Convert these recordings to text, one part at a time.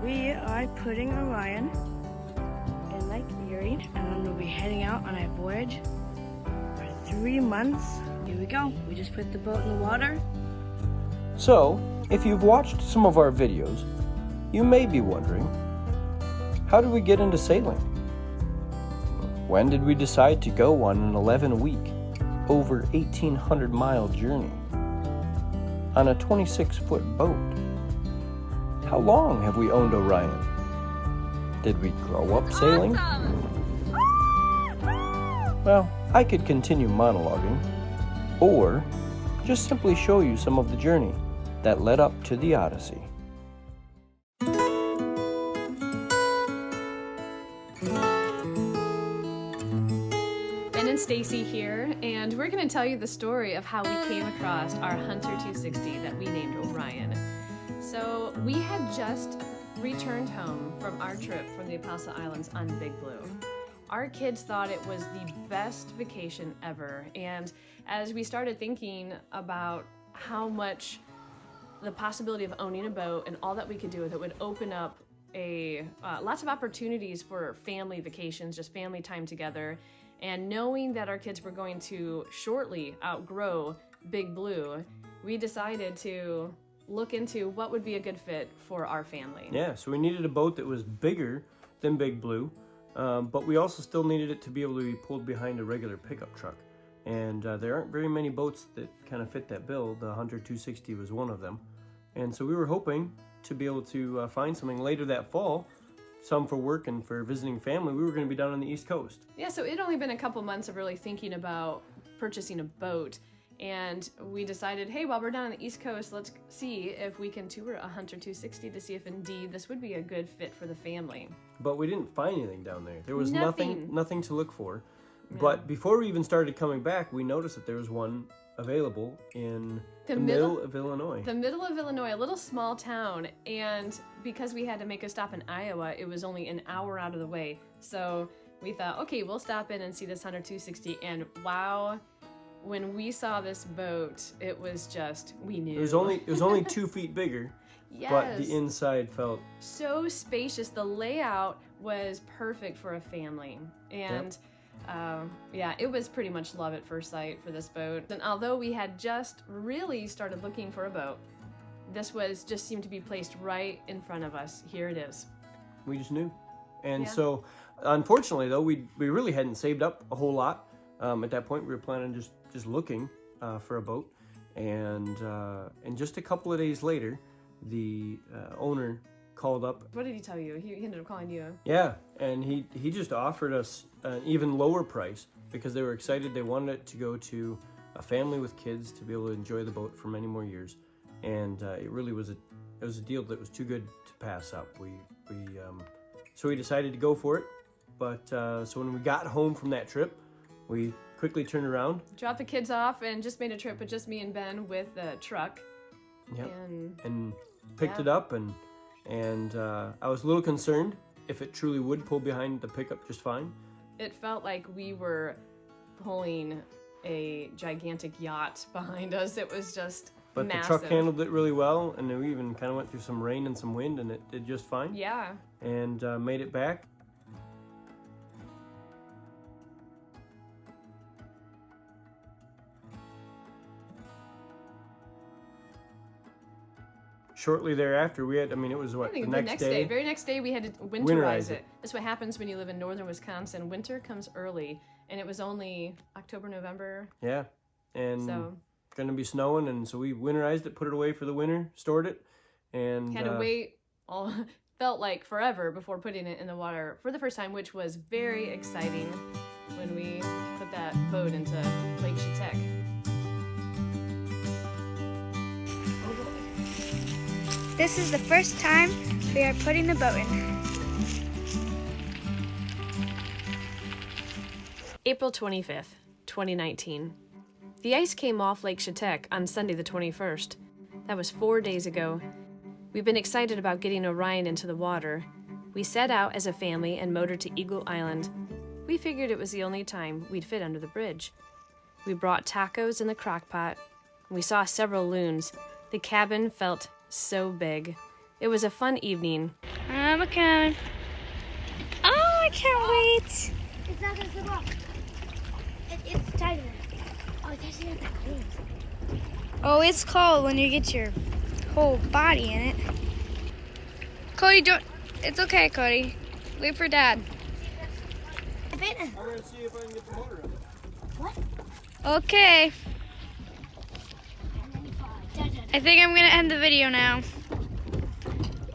We are putting Orion in Lake Erie, and we'll be heading out on a voyage for 3 months. Here we go. We just put the boat in the water. So, if you've watched some of our videos, you may be wondering, how did we get into sailing? When did we decide to go on an 11-week, over 1,800-mile journey on a 26-foot boat? How long have we owned Orion? Did we grow up sailing? Awesome. Well, I could continue monologuing, or just simply show you some of the journey that led up to the Odyssey. Ben and Stacy here, and we're going to tell you the story of how we came across our Hunter 260 that we named Orion. So we had just returned home from our trip from the Apostle Islands on Big Blue. Our kids thought it was the best vacation ever, and as we started thinking about how much the possibility of owning a boat and all that we could do with it would open up lots of opportunities for family vacations, just family time together, and knowing that our kids were going to shortly outgrow Big Blue, we decided to look into what would be a good fit for our family. Yeah, so we needed a boat that was bigger than Big Blue, but we also still needed it to be able to be pulled behind a regular pickup truck. And there aren't very many boats that kind of fit that bill. The Hunter 260 was one of them. And so we were hoping to be able to find something later that fall, some for work and for visiting family. We were going to be down on the East Coast. Yeah, so it'd only been a couple months of really thinking about purchasing a boat. And we decided, hey, while we're down on the East Coast, let's see if we can tour a Hunter 260 to see if indeed this would be a good fit for the family. But we didn't find anything down there. There was Nothing. nothing to look for. Yeah. But before we even started coming back, we noticed that there was one available in the middle of Illinois. The middle of Illinois, a little small town, and because we had to make a stop in Iowa, it was only an hour out of the way. So we thought, okay, we'll stop in and see this Hunter 260, and wow, when we saw this boat, it was just, we knew. It was only 2 feet bigger, yes. but the inside felt so spacious. The layout was perfect for a family, and yeah, it was pretty much love at first sight for this boat. And although we had just really started looking for a boat, this just seemed to be placed right in front of us. Here it is. we just knew. And Yeah. so, unfortunately, though, we really hadn't saved up a whole lot. At that point, we were planning on just looking for a boat. And just a couple of days later, the owner called up. What did he tell you? He ended up calling you. Yeah, and he just offered us an even lower price because they were excited. They wanted it to go to a family with kids to be able to enjoy the boat for many more years. And it really was a deal that was too good to pass up. So we decided to go for it. But so when we got home from that trip, we quickly turned around, Dropped the kids off, and just made a trip with just me and Ben with the truck. yep, And and picked Yeah. it up. And I was a little concerned if it truly would pull behind the pickup just fine. it felt like we were pulling a gigantic yacht behind us. It was just But massive. the truck handled it really well, and we even kind of went through some rain and some wind, and it did just fine. Yeah. And made it back. Shortly thereafter, we had, it was what, I think the the next next day? day, very next day, we had to winterize Winterize it. it. That's what happens when you live in northern Wisconsin. Winter comes early, and it was only October, November. Yeah, and So going to be snowing, and so we winterized it, put it away for the winter, stored it, and had to wait felt like forever before putting it in the water for the first time, which was very exciting when we put that boat into Lake Chetek. This is the first time we are putting the boat in. April 25th, 2019. The ice came off Lake Chetek on Sunday the 21st. That was 4 days ago. We've been excited about getting Orion into the water. We set out as a family and motored to Eagle Island. We figured it was the only time we'd fit under the bridge. We brought tacos in the crock pot. We saw several loons. The cabin felt so big. It was a fun evening. I'm coming. Oh, I can't wait. It's not gonna slip off. It's tighter. Oh, it's actually not that close. Oh, it's cold when you get your whole body in it. Cody, don't. It's okay, Cody. Wait for Dad. I'm gonna see if I can get the motor up. What? Okay. I think I'm gonna end the video now.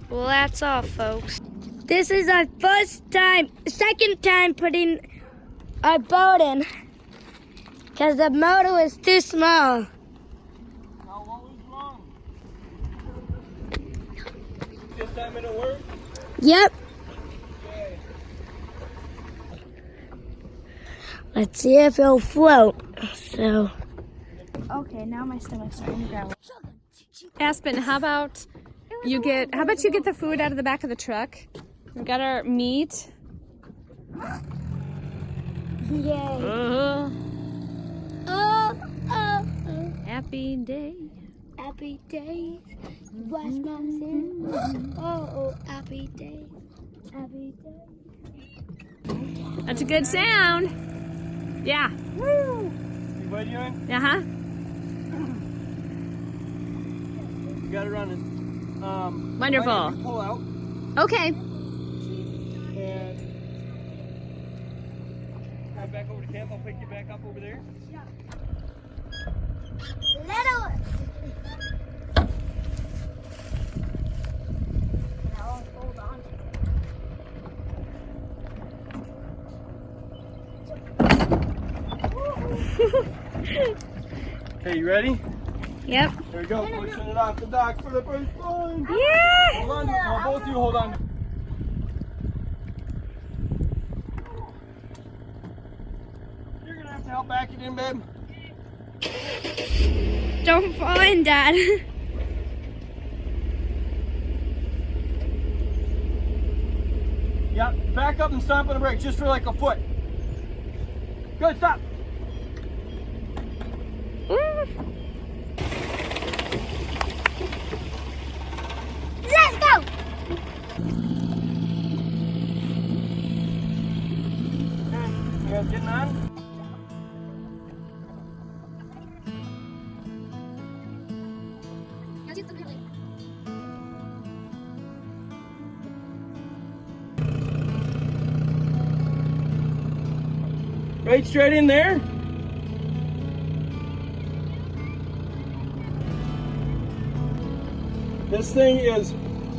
Well, that's all, folks. This is our second time putting our boat in, because the motor was too small. Now, what was wrong? This time it'll work? Yep. Let's see if it'll float. So. Okay, now my stomach's starting to growl. Aspen, how about you get the food out of the back of the truck? We got our meat. Yay. Uh-huh. Oh. Happy day. Happy days. You wash my sins. Oh, happy days. Happy days. That's a good sound. Yeah. Woo! You what are you doing? Uh-huh. You got it running. Wonderful. Might have to pull out Okay. and drive back over to camp. I'll pick you back up over there. Little. Now hold on. Okay, you ready? Yep. There we go. Pushing it off the dock for the first time. Yeah. Hold on. No, both of you hold on. You're gonna have to help back it in, babe. Don't fall in, Dad. Yeah, back up and stomp on the brakes just for like a foot. Good, stop. Let's go. Okay, you guys getting on? Right straight in there. This thing is,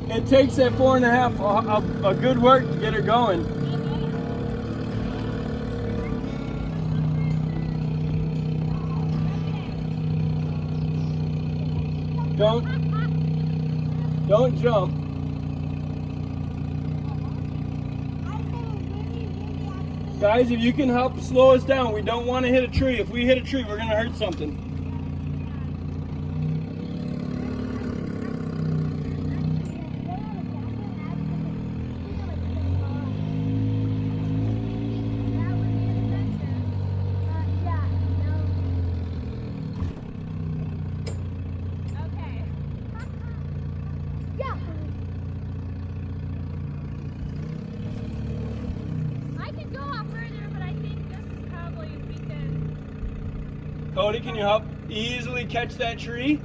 it takes that 4.5 a good work to get her going. Don't jump. Guys, if you can help slow us down, we don't want to hit a tree. If we hit a tree, we're going to hurt something. Cody, can you help easily catch that tree?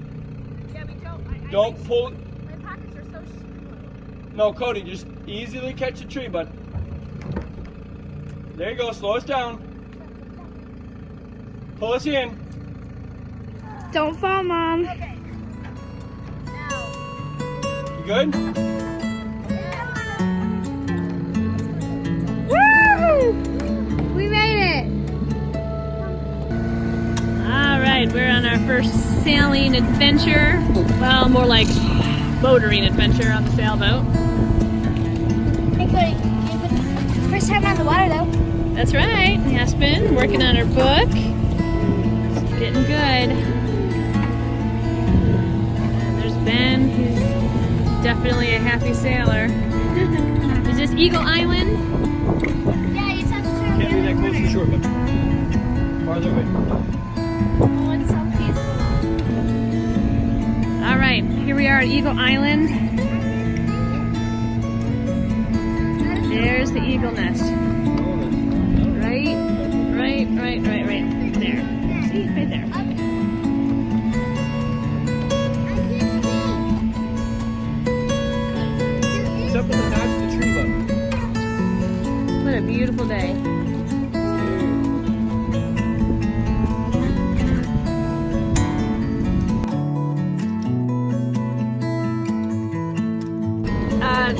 Yeah, we don't. Don't pull. My pockets are so small. No, Cody, just easily catch the tree, bud. There you go. Slow us down. Pull us in. Don't fall, Mom. Okay. Now. You good? Woo! We made it. All right, we're on our first sailing adventure. Well, more like motoring adventure on the sailboat. Hey, Cody. First time on the water, though. That's right, Aspen, working on her book. It's getting good. And there's Ben, who's definitely a happy sailor. Is this Eagle Island? Yeah, you touched her. Can't be that close to the shore, but farther away. Oh, it's so peaceful. All right, here we are at Eagle Island. there's the eagle nest. Right there. See, right there. It's up in the notch of the tree, bud. What a beautiful day.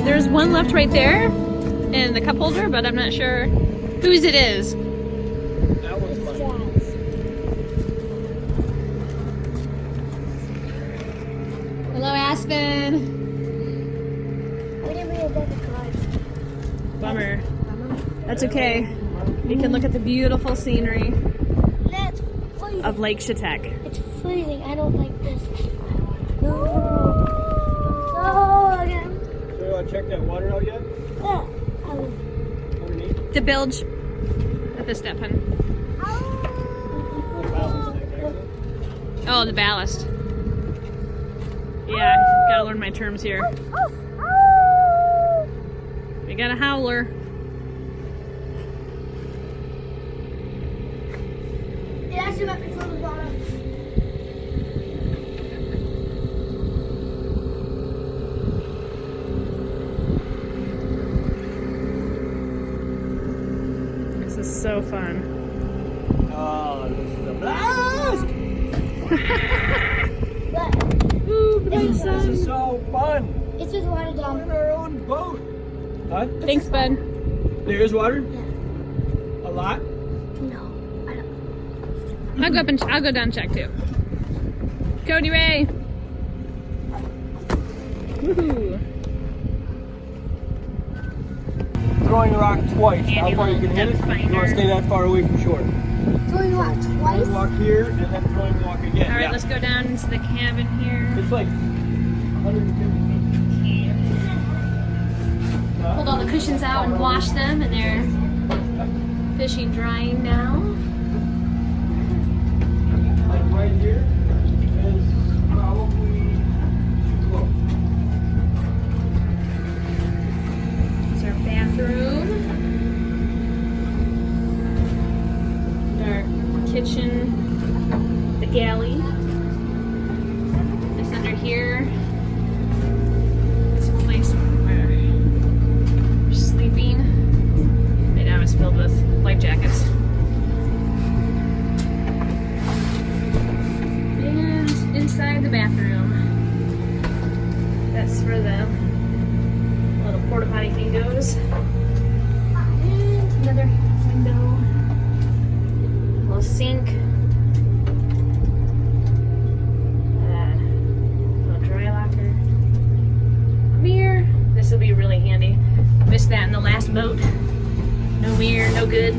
There's one left right there in the cup holder, but I'm not sure whose it is. That one's fun. Hello, Aspen. We didn't bring a deck of cards. Bummer. That's okay. We can look at the beautiful scenery That's freezing. of Lake Chetek. It's freezing. I don't like this. No. Oh, again. So you want to check that water out yet? Yeah. Underneath? The bilge at the step hun. Oh, the ballast. Yeah, gotta learn my terms here. We got a howler. It actually might be full of water. This is so fun. Oh, this is a blast! But Ooh, the This is This is so fun! it's just water We're down. in our own boat. Huh? Thanks, bud. There is water? Yeah. A lot? No, I don't. I'll go down and check too. Cody Ray. Woohoo. Throwing a rock twice. How Handy far you little can hit it? depth You want finder. to stay that far away from shore. Throwing rock Throwing twice? walk here and then throwing walk again. All right, Yeah. let's go down into the cabin here. It's like 150 Pulled all the cushions out and washed them, and they're fishing drying now. Like right here is probably too close. It's our bathroom. Our kitchen, the galley. This under here. This place where we're sleeping. Right now it's filled with life jackets. And inside the bathroom. That's where the little porta potty thing goes. And another window. Little sink. Little dry locker. Mirror. This will be really handy. Missed that in the last boat. No mirror, no good.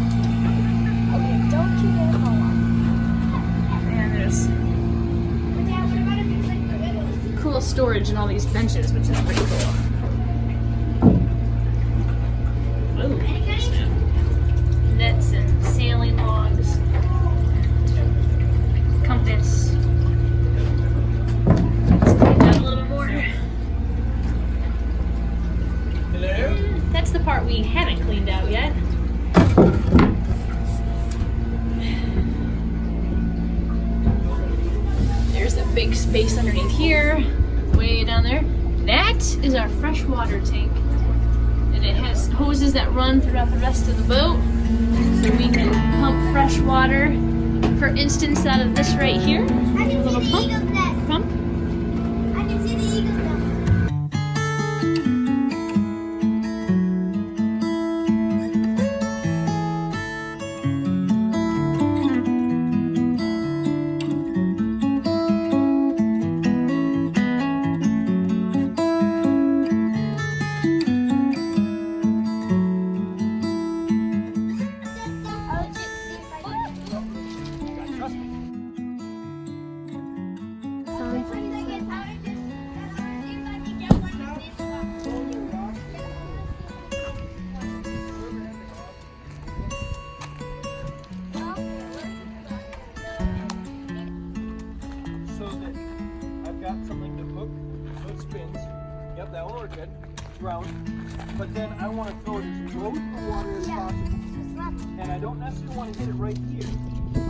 Okay, don't you get a call. And there's But Dad, what about if it's like the windows? cool storage in all these benches, which is pretty cool. Ooh, snap. Nets and sailing logs. Compass. Let's clean that a little bit more. Hello? That's the part we haven't cleaned out yet. There's the big space underneath here, way down there. That is our freshwater tank. And it has hoses that run throughout the rest of the boat. So we can pump fresh water, for instance, out of this right here. I can see Little the pump. eagle's nest. Pump. I can see the eagle's nest. ground, but then I want to throw it as close to the water as possible. And I don't necessarily want to hit it right here.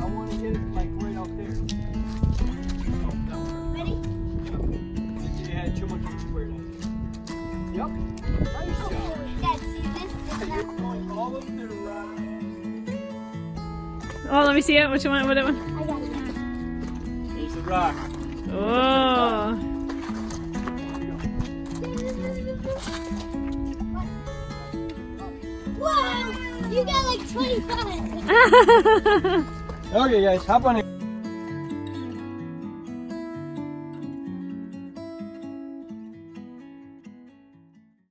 I want to hit it like right out there. Oh, that one. Ready? Yep. It had too much of a square in it. Yep. Nice job. Dad, see this? And you're going all up there, Oh, let me see it. Which one? What one? I got it. Here's the rock. Oh. Whoa! You got like 25. Okay, guys, hop on it.